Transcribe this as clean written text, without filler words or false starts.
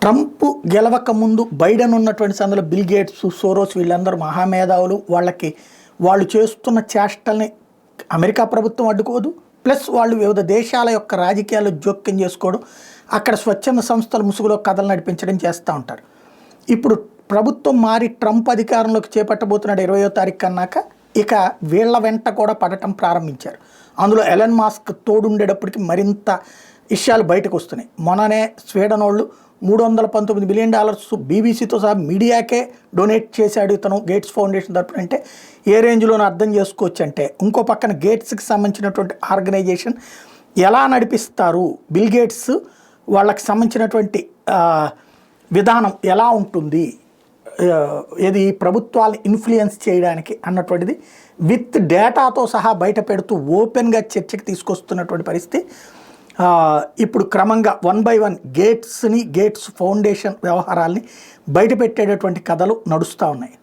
Trump గెలవక ముందు Biden ఉన్నటువంటి సందులో బిల్ గేట్స్, సోరోస్ వీళ్ళందరూ మహామేధావులు. వాళ్ళు చేస్తున్న చేష్టల్ని అమెరికా ప్రభుత్వం అడ్డుకోదు. ప్లస్ వాళ్ళు వివిధ దేశాల యొక్క రాజకీయాలు జోక్యం చేసుకోవడం, అక్కడ స్వచ్ఛంద సంస్థల ముసుగులో కథలు నడిపించడం చేస్తూ ఉంటారు. ఇప్పుడు ప్రభుత్వం మారి ట్రంప్ అధికారంలోకి చేపట్టబోతున్నాడు 20వ తారీఖు అన్నాక ఇక వీళ్ళ వెంట కూడా పడటం ప్రారంభించారు. అందులో ఎలన్ మాస్క్ తోడుండేటప్పటికి మరింత విషయాలు బయటకు వస్తున్నాయి. మొన్ననే స్వీడన్ వాళ్ళు $319 బిలియన్ బీబీసీతో సహా మీడియాకే డొనేట్ చేశాడు ఇతను గేట్స్ ఫౌండేషన్ తరపున. అంటే ఏ రేంజ్లోనూ అర్థం చేసుకోవచ్చు. అంటే ఇంకో పక్కన గేట్స్కి సంబంధించినటువంటి ఆర్గనైజేషన్ ఎలా నడిపిస్తారు, బిల్ గేట్స్ వాళ్ళకి సంబంధించినటువంటి విధానం ఎలా ఉంటుంది, ఏది ప్రభుత్వాలను ఇన్ఫ్లుయెన్స్ చేయడానికి అన్నటువంటిది విత్ డేటాతో సహా బయట పెడుతూ ఓపెన్గా చర్చకి తీసుకొస్తున్నటువంటి పరిస్థితి. ఇప్పుడు క్రమంగా 1 by 1 గేట్స్ ఫౌండేషన్ వ్యవహారాల్ని బయట పెట్టేటటువంటి కథలు నడుస్తూ ఉన్నాయి.